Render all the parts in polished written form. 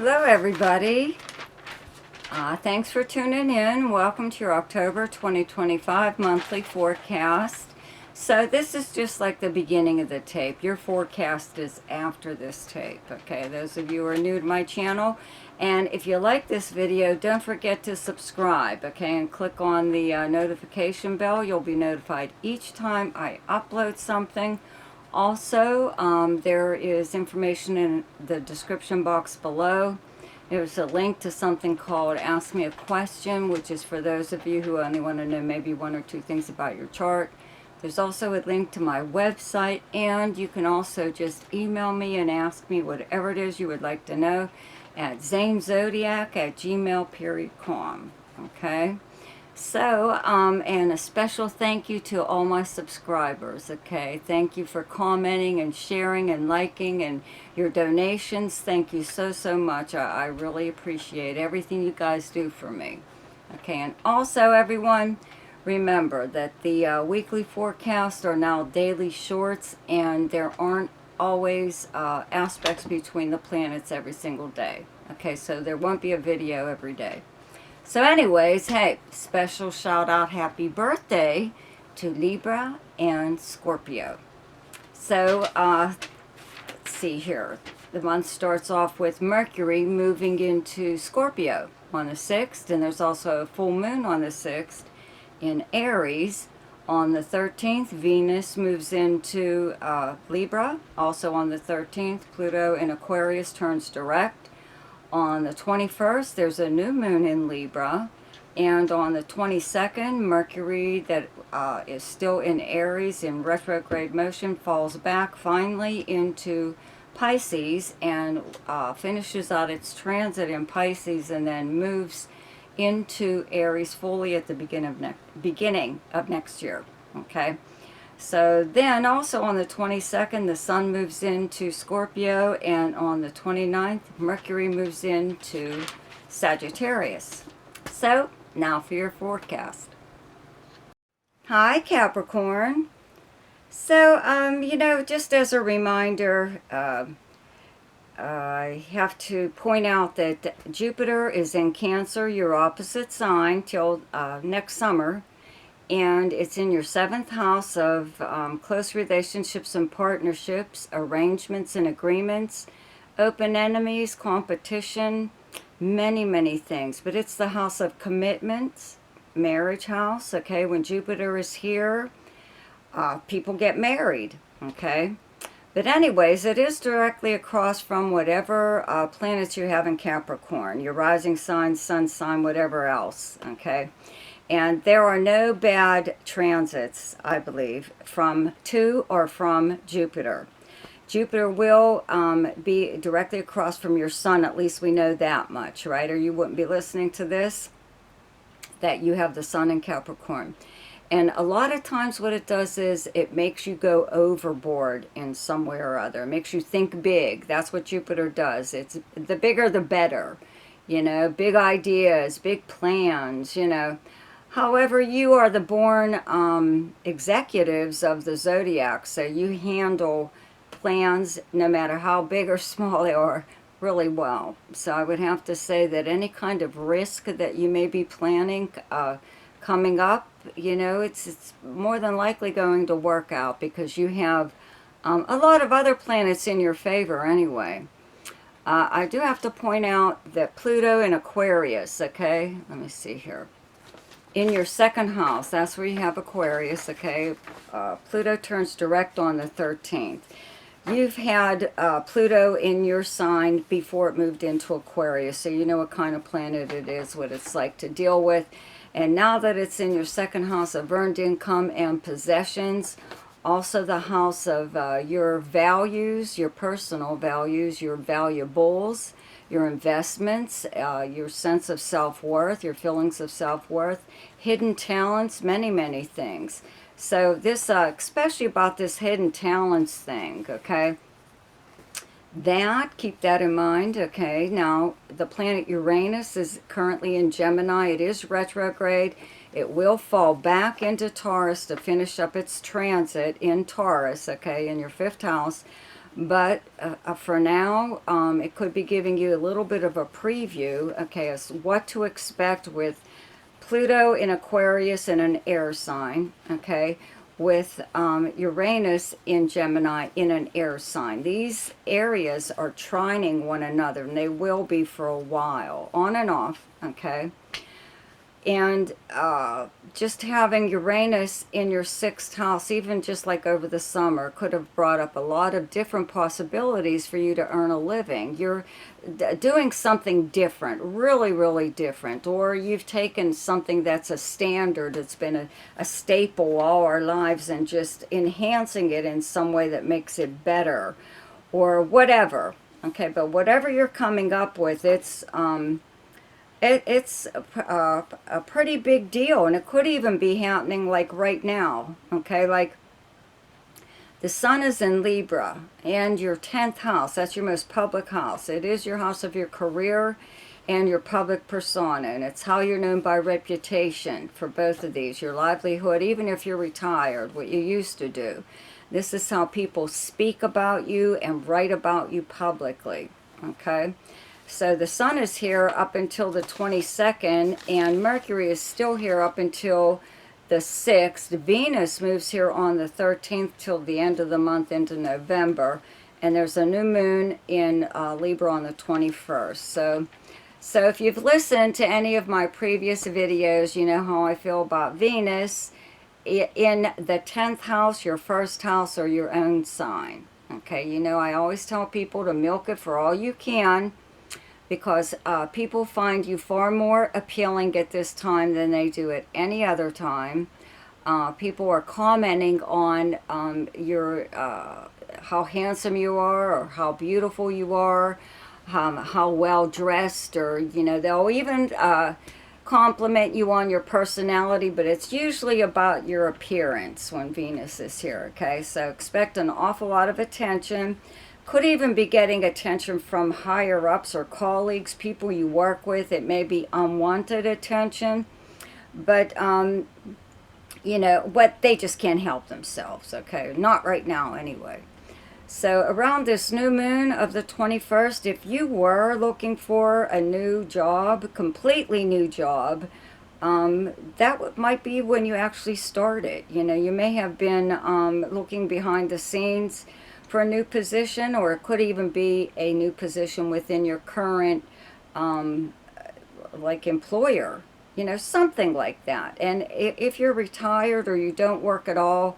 Hello everybody. Thanks for tuning in. Welcome to your October 2025 monthly forecast. So this is just like the beginning of the tape. Your forecast is after this tape, okay? Those of you who are new to my channel. And if you like this video, don't forget to subscribe, okay? And click on the notification bell. You'll be notified each time I upload something. Also, there is information in the description box below. There's a link to something called Ask Me a Question, which is for those of you who only want to know maybe one or two things about your chart. There's also a link to my website, and you can also just email me and ask me whatever it is you would like to know at zanezodiac@gmail.com. Okay? So, and a special thank you to all my subscribers, okay? Thank you for commenting and sharing and liking and your donations. Thank you so, so much. I really appreciate everything you guys do for me. Okay, and also everyone, remember that the weekly forecasts are now daily shorts, and there aren't always aspects between the planets every single day. Okay, so there won't be a video every day. So anyways, hey, special shout out, happy birthday to Libra and Scorpio. So, let's see here. The month starts off with Mercury moving into Scorpio on the 6th, and there's also a full moon on the 6th in Aries. On the 13th, Venus moves into Libra, also on the 13th. Pluto in Aquarius turns direct. On the 21st, there's a new moon in Libra. And on the 22nd, Mercury, that is still in Aries in retrograde motion, falls back finally into Pisces and finishes out its transit in Pisces and then moves into Aries fully at the beginning of next year. Okay? So then also on the 22nd, the sun moves into Scorpio, and on the 29th, Mercury moves into Sagittarius. So now for your forecast. Hi, Capricorn. So, just as a reminder, I have to point out that Jupiter is in Cancer, your opposite sign, till next summer. And it's in your 7th house of close relationships and partnerships, arrangements and agreements, open enemies, competition, many, many things. But it's the house of commitments, marriage house, okay? When Jupiter is here, people get married, okay? But anyways, it is directly across from whatever planets you have in Capricorn, your rising sign, sun sign, whatever else, okay? And there are no bad transits, I believe, to or from Jupiter. Jupiter will be directly across from your sun, at least we know that much, right? Or you wouldn't be listening to this, that you have the sun in Capricorn. And a lot of times what it does is it makes you go overboard in some way or other. It makes you think big. That's what Jupiter does. It's the bigger the better. Big ideas, big plans, However, you are the born executives of the Zodiac, so you handle plans, no matter how big or small they are, really well. So I would have to say that any kind of risk that you may be planning coming up, it's more than likely going to work out because you have a lot of other planets in your favor anyway. I do have to point out that Pluto in Aquarius, okay? Let me see here. In your 2nd house, that's where you have Aquarius, okay? Pluto turns direct on the 13th. You've had Pluto in your sign before it moved into Aquarius, so you know what kind of planet it is, what it's like to deal with. And now that it's in your 2nd house of earned income and possessions, also the house of your values, your personal values, your valuables, your investments, your sense of self-worth, your feelings of self-worth, hidden talents, many, many things. So this, especially about this hidden talents thing, okay? Keep that in mind, okay? Now, the planet Uranus is currently in Gemini. It is retrograde. It will fall back into Taurus to finish up its transit in Taurus, okay, in your 5th house. But for now, it could be giving you a little bit of a preview, okay, as what to expect with Pluto in Aquarius in an air sign, okay, with Uranus in Gemini in an air sign. These areas are trining one another, and they will be for a while, on and off, okay? And just having Uranus in your 6th house, even just like over the summer, could have brought up a lot of different possibilities for you to earn a living. You're doing something different, really, really different. Or you've taken something that's a standard, it's been a staple all our lives, and just enhancing it in some way that makes it better, or whatever. Okay, but whatever you're coming up with, it's a pretty big deal, and it could even be happening like right now, okay? Like the sun is in Libra, and your 10th house, that's your most public house. It is your house of your career and your public persona, and it's how you're known by reputation for both of these, your livelihood, even if you're retired, what you used to do. This is how people speak about you and write about you publicly, okay? So the sun is here up until the 22nd, and Mercury is still here up until the 6th. Venus moves here on the 13th till the end of the month into November, and there's a new moon in Libra on the 21st. So if you've listened to any of my previous videos, you know how I feel about Venus in the 10th house, your 1st house, or your own sign. Okay, you know I always tell people to milk it for all you can, because people find you far more appealing at this time than they do at any other time. People are commenting on your how handsome you are, or how beautiful you are, how well dressed, or you know, they'll even compliment you on your personality, but it's usually about your appearance when Venus is here, okay? So expect an awful lot of attention. Could even be getting attention from higher ups or colleagues, people you work with. It may be unwanted attention, but you know, but they just can't help themselves, okay? Not right now anyway. So around this new moon of the 21st, if you were looking for a new job, completely new job, that might be when you actually started. You know, you may have been looking behind the scenes for a new position, or it could even be a new position within your current like employer, you know, something like that. And if you're retired or you don't work at all,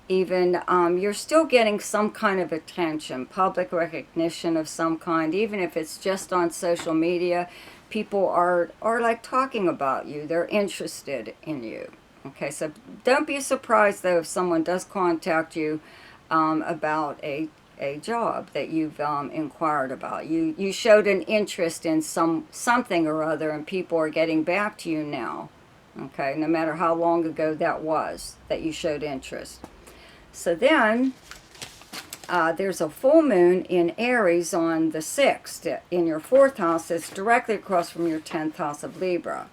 even you're still getting some kind of attention, public recognition of some kind, even if it's just on social media. People are like talking about you, they're interested in you. Okay, so don't be surprised though if someone does contact you about a job that you've inquired about. You showed an interest in something or other, and people are getting back to you now. Okay, no matter how long ago that was that you showed interest. So then there's a full moon in Aries on the 6th in your 4th house. It's directly across from your 10th house of Libra.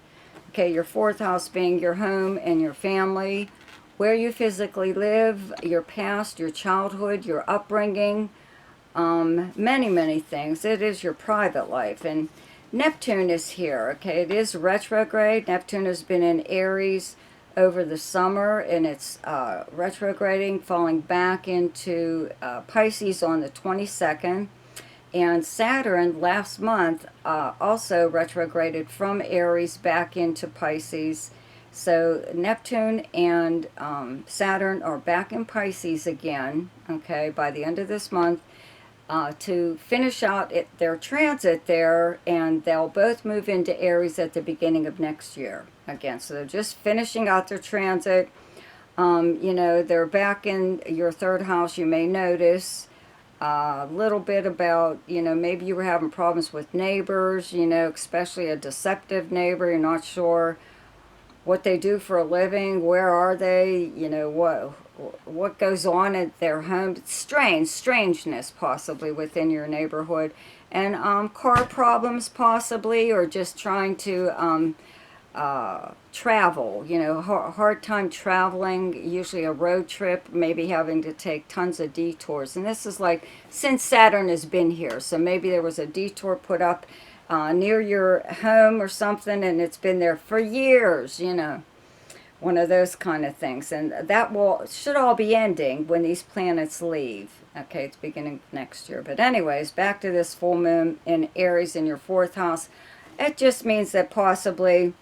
Okay, your 4th house being your home and your family, where you physically live, your past, your childhood, your upbringing, many, many things. It is your private life. And Neptune is here, okay? It is retrograde. Neptune has been in Aries over the summer, and it's retrograding, falling back into Pisces on the 22nd. And Saturn last month also retrograded from Aries back into Pisces. So Neptune and Saturn are back in Pisces again, okay, by the end of this month, to finish out their transit there, and they'll both move into Aries at the beginning of next year again. So they're just finishing out their transit. You know, they're back in your 3rd house. You may notice a little bit about, you know, maybe you were having problems with neighbors, you know, especially a deceptive neighbor. You're not sure what they do for a living, where are they, you know, what goes on at their home. Strangeness possibly within your neighborhood, and car problems possibly, or just trying to travel, you know, hard time traveling, usually a road trip, maybe having to take tons of detours. And this is like since Saturn has been here, so maybe there was a detour put up near your home or something, and it's been there for years, you know, one of those kind of things. And that should all be ending when these planets leave. Okay, it's beginning next year. But anyways, back to this full moon in Aries in your 4th house. It just means that possibly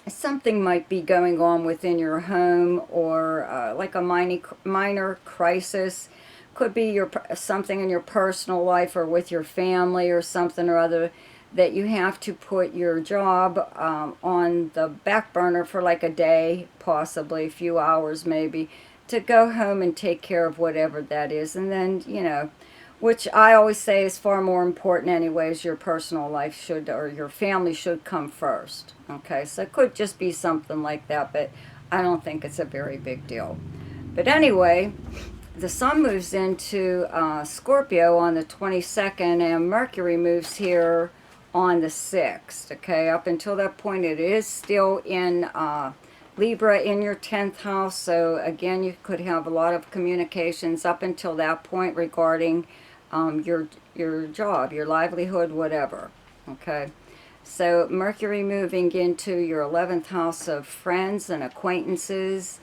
something might be going on within your home, or like a minor crisis. Could be something in your personal life or with your family or something or other, that you have to put your job on the back burner for like a day, possibly a few hours maybe, to go home and take care of whatever that is. And then, you know, which I always say is far more important anyways, your personal life should, or your family should come first. Okay, so it could just be something like that, but I don't think it's a very big deal. But anyway, the sun moves into Scorpio on the 22nd, and Mercury moves here on the 6th. Okay, up until that point it is still in Libra in your 10th house. So again, you could have a lot of communications up until that point regarding your job, your livelihood, whatever. Okay, so Mercury moving into your 11th house of friends and acquaintances,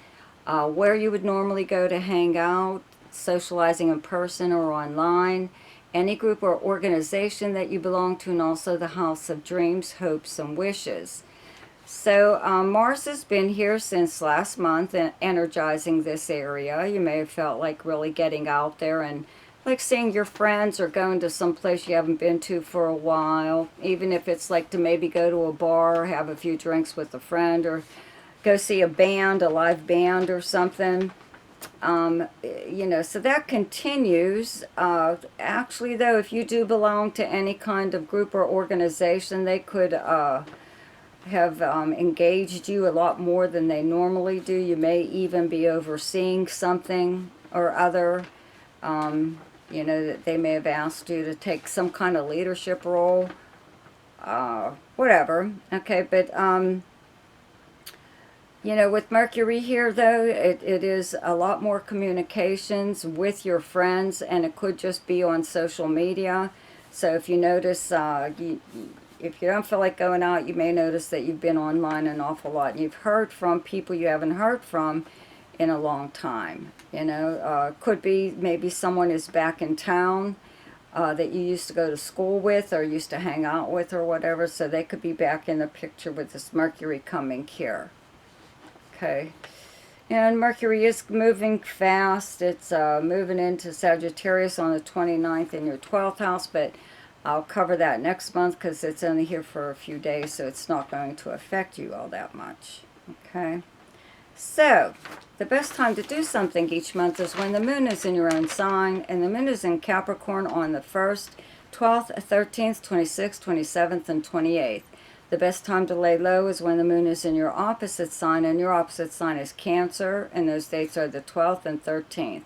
where you would normally go to hang out, socializing in person or online, any group or organization that you belong to, and also the house of dreams, hopes, and wishes. So Mars has been here since last month and energizing this area. You may have felt like really getting out there and like seeing your friends or going to some place you haven't been to for a while, even if it's like to maybe go to a bar, have a few drinks with a friend, or go see a band, a live band or something. You know, so that continues. Actually, though, if you do belong to any kind of group or organization, they could have engaged you a lot more than they normally do. You may even be overseeing something or other. You know, that they may have asked you to take some kind of leadership role. Whatever. Okay, but you know, with Mercury here, though, it is a lot more communications with your friends, and it could just be on social media. So if you notice, if you don't feel like going out, you may notice that you've been online an awful lot. And you've heard from people you haven't heard from in a long time. You know, could be maybe someone is back in town that you used to go to school with or used to hang out with or whatever. So they could be back in the picture with this Mercury coming here. Okay, and Mercury is moving fast. It's moving into Sagittarius on the 29th in your 12th house, but I'll cover that next month because it's only here for a few days, so it's not going to affect you all that much. Okay, so the best time to do something each month is when the moon is in your own sign, and the moon is in Capricorn on the 1st, 12th, 13th, 26th, 27th, and 28th. The best time to lay low is when the moon is in your opposite sign, and your opposite sign is Cancer, and those dates are the 12th and 13th.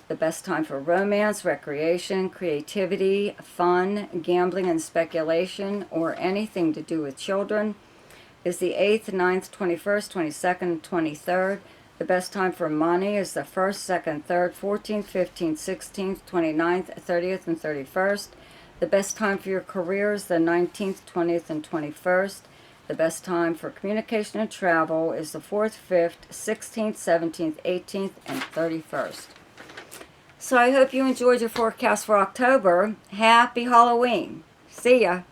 The best time for romance, recreation, creativity, fun, gambling, and speculation, or anything to do with children, is the 8th, 9th, 21st, 22nd, and 23rd. The best time for money is the 1st, 2nd, 3rd, 14th, 15th, 16th, 29th, 30th, and 31st. The best time for your career is the 19th, 20th, and 21st. The best time for communication and travel is the 4th, 5th, 16th, 17th, 18th, and 31st. So I hope you enjoyed your forecast for October. Happy Halloween. See ya.